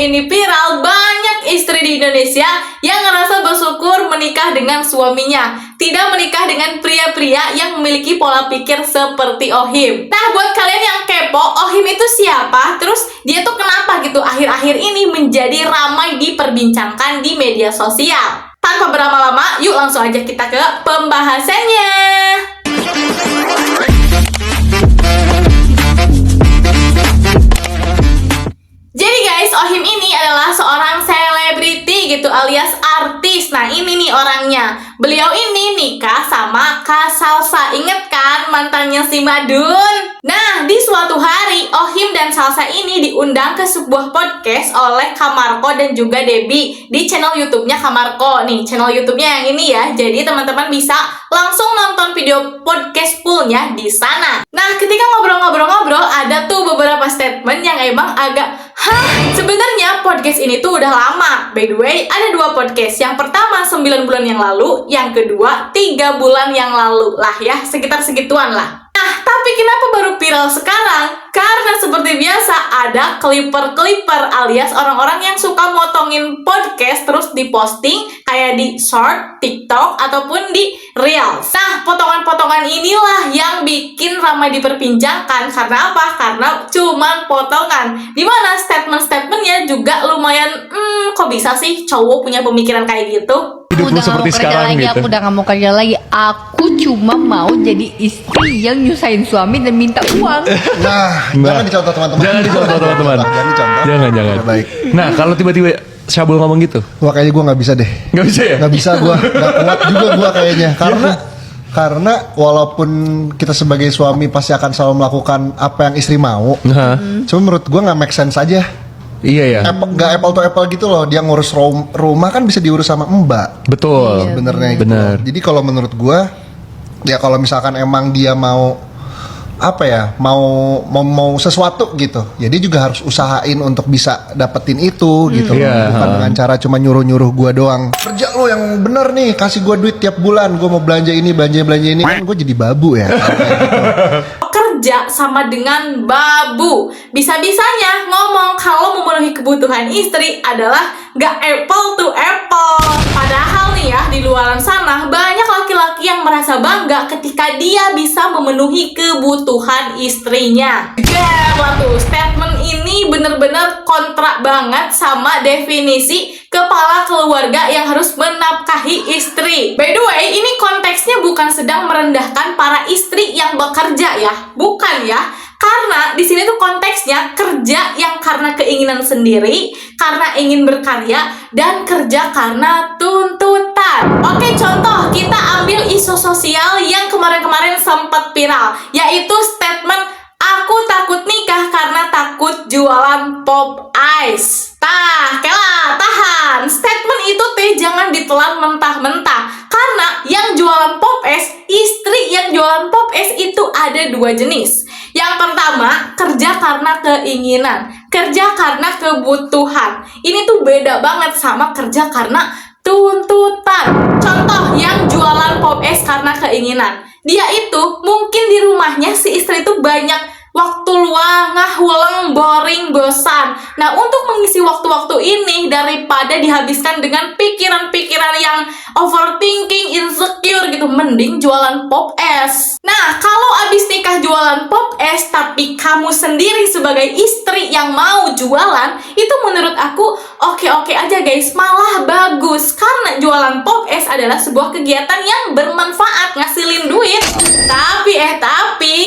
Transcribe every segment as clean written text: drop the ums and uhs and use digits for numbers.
ini viral, banyak istri di Indonesia yang ngerasa bersyukur menikah dengan suaminya, tidak menikah dengan pria-pria yang memiliki pola pikir seperti Ohim. Nah, buat kalian yang kepo, Ohim itu siapa? Terus dia tuh kenapa gitu akhir-akhir ini menjadi ramai diperbincangkan di media sosial? Tanpa berlama-lama, yuk langsung aja kita ke pembahasannya. Jadi guys, Ohim ini adalah seorang selebriti gitu alias artis. Nah ini nih orangnya. Beliau ini nikah sama Kak Salsa. Inget kan mantannya si Madun? Nah di suatu hari Ohim dan Salsa ini diundang ke sebuah podcast oleh Kak Marco dan juga Debbie di channel YouTube-nya Kak Marco. Nih channel YouTube-nya yang ini ya. Jadi teman-teman bisa langsung nonton video podcast full-nya di sana. Nah ketika ngobrol-ngobrol ada tuh beberapa statement yang emang agak sebenarnya podcast ini tuh udah lama. By the way, ada 2 podcast. Yang pertama 9 bulan yang lalu, yang kedua 3 bulan yang lalu lah ya, sekitar segituan lah. Nah, tapi kenapa baru viral sekarang? Karena seperti biasa ada clipper alias orang-orang yang suka motongin podcast terus diposting kayak di short, TikTok ataupun di Reels. Nah, potongan-potongan inilah yang bikin ramai diperbincangkan. Karena apa? Karena cuman potongan. Dimana statement-statementnya juga lumayan, kok bisa sih cowok punya pemikiran kayak gitu? Hidup lu seperti sekarang gitu. Aku udah gak mau kerja lagi. Aku cuma mau jadi istri yang nyusahin suami dan minta uang. Nah, jangan dicontoh teman-teman. Jangan dicontoh teman-teman. Jangan dicontoh. Jangan. Baik. Nah, kalau tiba-tiba Syabul ngomong gitu, Wah kayaknya gue nggak bisa deh. nggak bisa ya? Nggak bisa gue. Nggak kuat juga gue kayaknya. Karena walaupun kita sebagai suami pasti akan selalu melakukan apa yang istri mau. Cuma menurut gue nggak make sense aja. Iya ya. Nggak apple to apple gitu loh. Dia ngurus rumah kan bisa diurus sama mbak. Betul. Sebenarnya gitu. Benar. Jadi kalau menurut gue, ya kalau misalkan emang dia mau apa ya, mau sesuatu gitu, ya dia juga harus usahain untuk bisa dapetin itu gitu. Bukan dengan cara cuma nyuruh gue doang. Kerja lo yang bener nih, kasih gue duit tiap bulan, gue mau belanja ini, belanja ini, kan gue jadi babu ya. Kerja sama dengan babu. Bisa-bisanya ngomong kalau memenuhi kebutuhan istri adalah gak apple to apple. Padahal nih ya, di luaran sana banyak laki-laki yang merasa bangga ketika dia bisa memenuhi kebutuhan istrinya. Lah tuh, statement ini bener-bener kontra banget sama definisi kepala keluarga yang harus menafkahi istri. By the way, ini konteksnya bukan sedang merendahkan para istri yang bekerja ya. Bukan ya. Karena di sini tuh konteksnya kerja yang karena keinginan sendiri, karena ingin berkarya, dan kerja karena tuntutan. Oke, contoh kita ambil isu sosial yang kemarin-kemarin sempat viral, yaitu statement aku takut nikah karena takut jualan pop ice. Tahan. Statement itu jangan ditelan mentah-mentah. Karena yang jualan pop es, istri yang jualan pop es itu ada 2 jenis. Yang pertama, kerja karena keinginan, kerja karena kebutuhan. Ini tuh beda banget sama kerja karena tuntutan. Contoh yang jualan pop es karena keinginan. Dia itu mungkin di rumahnya si istri itu banyak waktu luang, ngahuleng, boring, bosan. Nah, untuk mengisi waktu-waktu ini daripada dihabiskan dengan pikiran-pikiran yang overthinking, insecure gitu, mending jualan pop es. Nah, kalau abis nikah jualan pop es, tapi kamu sendiri sebagai istri yang mau jualan, itu menurut aku oke-oke aja guys, malah bagus. Karena jualan pop es adalah sebuah kegiatan yang bermanfaat, ngasilin duit. Tapi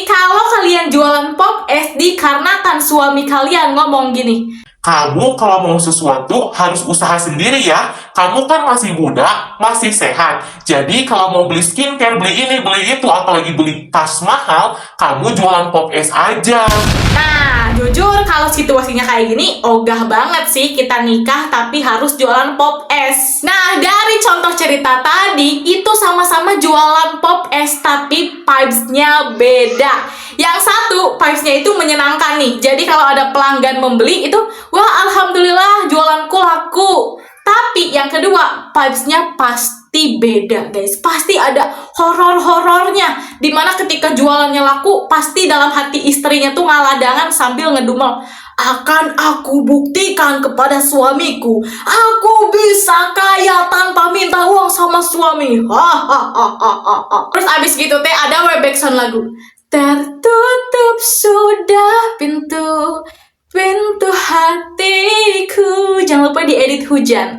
kalau kalian jualan pop es dikarenakan suami kalian ngomong gini, kamu kalau mau sesuatu harus usaha sendiri ya. Kamu kan masih muda, masih sehat. Jadi kalau mau beli skincare, beli ini, beli itu, apalagi beli tas mahal, kamu jualan pop es aja. Nah, jujur kalau situasinya kayak gini, ogah banget sih kita nikah tapi harus jualan pop es. Nah, dari contoh cerita tadi, itu sama-sama jualan pop es tapi vibes-nya beda. Yang satu, vibes-nya itu menyenangkan nih. Jadi kalau ada pelanggan membeli itu, wah alhamdulillah jualanku laku. Tapi yang kedua, vibes-nya pasti beda guys. Pasti ada horor-horornya. Dimana ketika jualannya laku, pasti dalam hati istrinya tuh ngaladangan sambil ngedumel, Akan aku buktikan kepada suamiku, aku bisa kaya tanpa minta uang sama suami. Hahaha. Terus abis gitu teh ada webback sound lagu. Tertutup sudah pintu hatiku. Jangan lupa diedit hujan.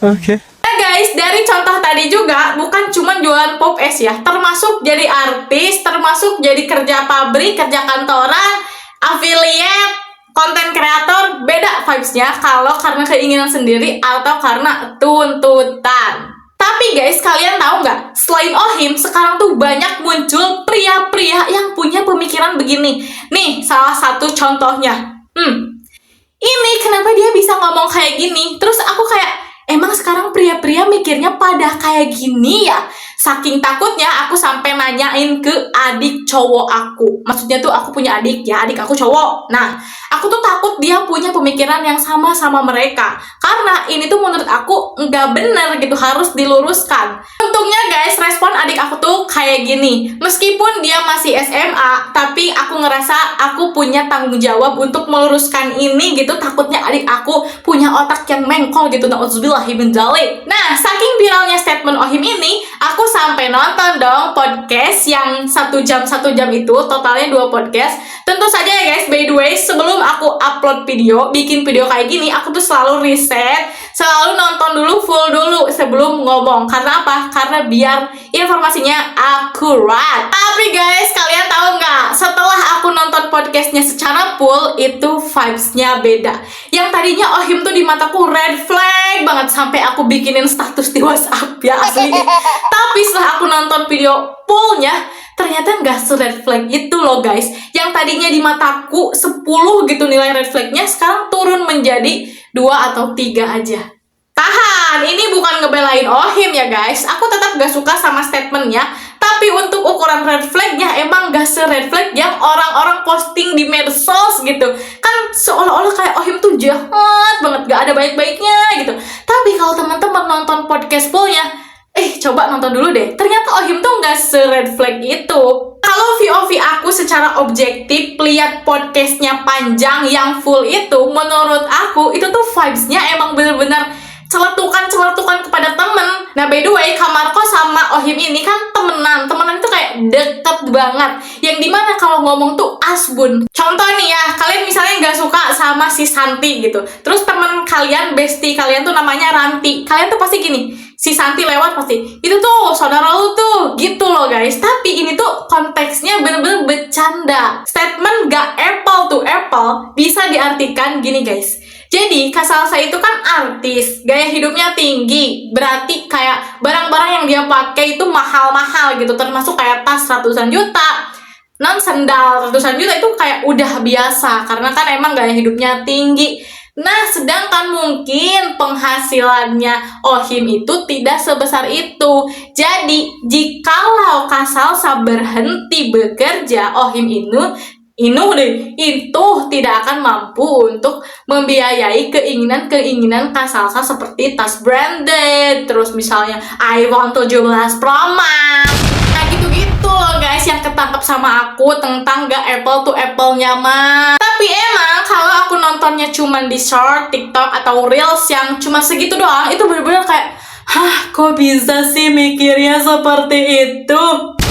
Oke. Nah guys, dari contoh tadi juga bukan cuma jualan pop es ya, termasuk jadi artis, termasuk jadi kerja pabrik, kerja kantoran, affiliate, konten kreator, beda vibes-nya kalau karena keinginan sendiri atau karena tuntutan. Tapi guys, kalian tahu nggak? Selain Ohim, sekarang tuh banyak muncul pria-pria yang punya pemikiran begini. Nih, salah satu contohnya. Ini kenapa dia bisa ngomong kayak gini? Terus aku kayak, emang sekarang pria-pria mikirnya pada kayak gini ya? Saking takutnya aku sampai nanyain ke adik cowok aku. Maksudnya tuh aku punya adik ya, adik aku cowok. Nah, aku tuh takut dia punya pemikiran yang sama mereka. Karena ini tuh menurut aku nggak bener gitu, harus diluruskan. Untungnya guys, respon adik aku tuh kayak gini. Meskipun dia masih SMA, tapi aku ngerasa aku punya tanggung jawab untuk meluruskan ini gitu. Takutnya adik aku punya otak yang mengkol gitu. Na'udzubillahi min dzalik. Nah, saking viralnya statement Ohim ini, aku sampai nonton dong podcast yang 1 jam itu, totalnya 2 podcast. Tentu saja ya guys, by the way, sebelum aku upload video, bikin video kayak gini, aku tuh selalu riset, selalu nonton dulu full dulu sebelum ngomong. Karena apa? Karena biar informasinya akurat. Tapi guys, kalian tahu nggak? Setelah aku nonton podcastnya secara full, itu vibes-nya beda. Yang tadinya Ohim tuh di mataku red flag banget, sampai aku bikinin status di WhatsApp ya asli. Tapi setelah aku nonton video fullnya, ternyata nggak se-red flag itu loh guys. Yang tadinya di mataku 10 gitu nilai red flagnya, sekarang turun menjadi 2 atau 3 aja. Tahan, ini bukan ngebelain Ohim ya guys. Aku tetap gak suka sama statementnya. Tapi untuk ukuran red flagnya emang gak se-red flag yang orang-orang posting di medsos gitu. Kan seolah-olah kayak Ohim tuh jahat banget, gak ada baik-baiknya gitu. Tapi kalau teman-teman nonton podcast fullnya, coba nonton dulu deh. Ternyata Ohim tuh gak se-red flag itu. Kalau VOV aku secara objektif lihat podcastnya panjang yang full itu, menurut aku itu tuh vibes-nya emang bener-bener celetukan kepada temen. Nah by the way, Kak Marco sama Ohim ini kan temenan itu kayak deket banget, yang dimana kalau ngomong tuh asbun. Contoh nih ya, kalian misalnya nggak suka sama si Santi gitu, terus temen kalian, bestie kalian tuh namanya Ranti, kalian tuh pasti gini, si Santi lewat pasti, itu tuh saudara lu tuh, gitu loh guys. Tapi ini tuh konteksnya bener-bener bercanda. Statement gak apple to apple bisa diartikan gini guys. Jadi Kak Salsa itu kan artis, gaya hidupnya tinggi, berarti kayak barang-barang yang dia pakai itu mahal-mahal gitu, termasuk kayak tas ratusan juta, sendal ratusan juta itu kayak udah biasa, karena kan emang gaya hidupnya tinggi. Nah, sedangkan mungkin penghasilannya Ohim itu tidak sebesar itu. Jadi, jikalau Kak Salsa berhenti bekerja, Ohim itu tidak akan mampu untuk membiayai keinginan Kak Salsa seperti tas branded, terus misalnya iPhone 17 Pro Max. Nah gitu-gitu loh guys yang ketangkep sama aku tentang gak apple to apple-nya mah. Tapi emang kalau aku nontonnya cuman di short, TikTok atau Reels yang cuma segitu doang, itu bener-bener kayak, kok bisa sih mikirnya seperti itu?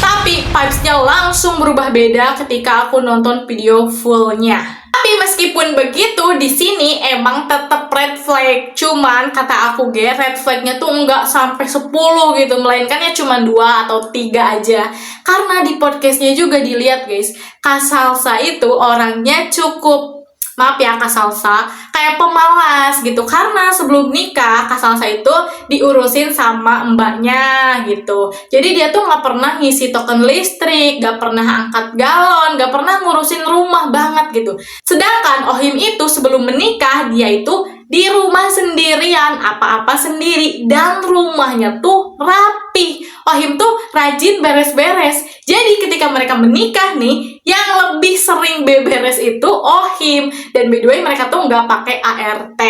Tapi vibes-nya langsung berubah beda ketika aku nonton video fullnya. Tapi meskipun begitu, di sini emang tetap red flag. Cuman kata aku red flagnya tuh nggak sampai 10 gitu, melainkan ya cuma 2 atau 3 aja. Karena di podcastnya juga dilihat guys, Kak Salsa itu orangnya cukup, maaf ya Kak Salsa, kayak pemalas gitu. Karena sebelum nikah, Kak Salsa itu diurusin sama mbaknya gitu. Jadi dia tuh gak pernah ngisi token listrik, gak pernah angkat galon, gak pernah ngurusin rumah banget gitu. Sedangkan Ohim itu sebelum menikah, dia itu di rumah sendirian, apa-apa sendiri, dan rumahnya tuh rapi. Ohim tuh rajin beres-beres. Jadi ketika mereka menikah nih, yang lebih sering beberes itu Ohim. Dan by the way mereka tuh nggak pakai ART.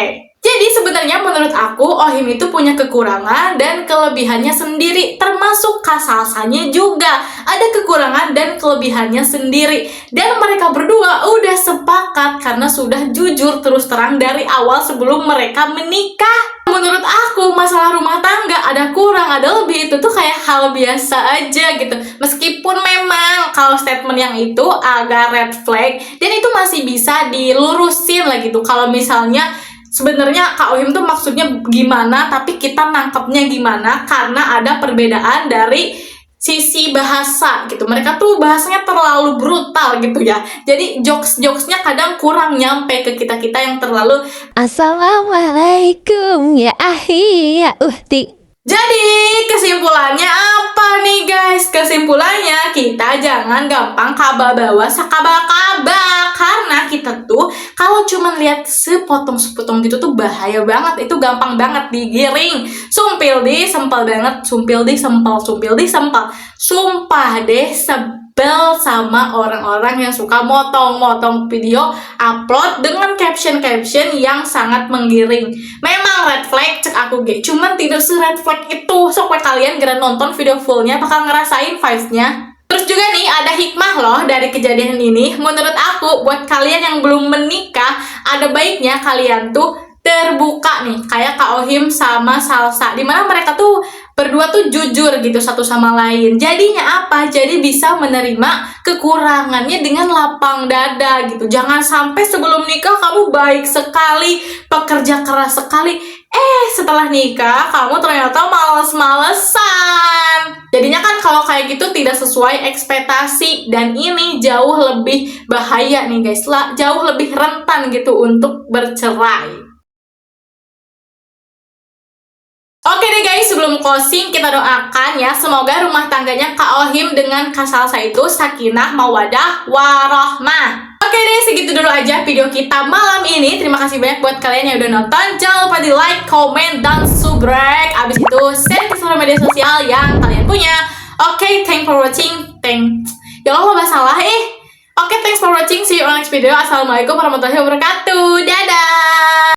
Jadi sebenarnya menurut aku Ohim itu punya kekurangan dan kelebihannya sendiri, termasuk Kak Salsanya juga ada kekurangan dan kelebihannya sendiri. Dan mereka berdua udah sepakat karena sudah jujur terus terang dari awal sebelum mereka menikah. Menurut aku masalah rumah tangga ada kurang ada lebih itu tuh kayak hal biasa aja gitu. Meskipun memang kalau statement yang itu agak red flag dan itu masih bisa dilurusin lah gitu. Kalau misalnya sebenarnya Kak Ohim tuh maksudnya gimana, tapi kita nangkepnya gimana karena ada perbedaan dari sisi bahasa gitu. Mereka tuh bahasanya terlalu brutal gitu ya. Jadi jokes-jokesnya kadang kurang nyampe ke kita-kita yang terlalu. Assalamualaikum ya ahi ya uhti. Jadi kesimpulannya apa nih guys? Kesimpulannya kita jangan gampang kaba-bawa sakaba-kaba. Karena kita tuh kalau cuma lihat sepotong-sepotong gitu tuh bahaya banget. Itu gampang banget digiring. Sumpil di sempel banget. Sumpil di sempel. Sumpil di sempel. Sumpah deh sebel sama orang-orang yang suka motong-motong video upload dengan caption-caption yang sangat menggiring. Memang red flag cek aku cuman tidak se-red flag itu. Sok kalian gara nonton video fullnya bakal ngerasain vibes-nya. Terus juga nih ada hikmah loh dari kejadian ini. Menurut aku buat kalian yang belum menikah ada baiknya kalian tuh terbuka nih kayak Kak Ohim sama Salsa, dimana mereka tuh berdua tuh jujur gitu satu sama lain. Jadinya apa? Jadi bisa menerima kekurangannya dengan lapang dada gitu. Jangan sampai sebelum nikah kamu baik sekali, pekerja keras sekali, setelah nikah kamu ternyata males-malesan. Jadinya kan kalau kayak gitu tidak sesuai ekspektasi, dan ini jauh lebih bahaya nih guys, jauh lebih rentan gitu untuk bercerai. Oke deh guys, sebelum closing kita doakan ya, semoga rumah tangganya Kak Ohim dengan Kak Salsa itu sakinah, mawadah, warohmah. Oke deh, segitu dulu aja video kita malam ini. Terima kasih banyak buat kalian yang udah nonton. Jangan lupa di like, comment, dan subscribe. Abis itu share ke seluruh media sosial yang kalian punya. Oke, thanks for watching. Ya Allah, bahasa salah Oke, thanks for watching. See you on next video. Assalamualaikum warahmatullahi wabarakatuh. Dadah.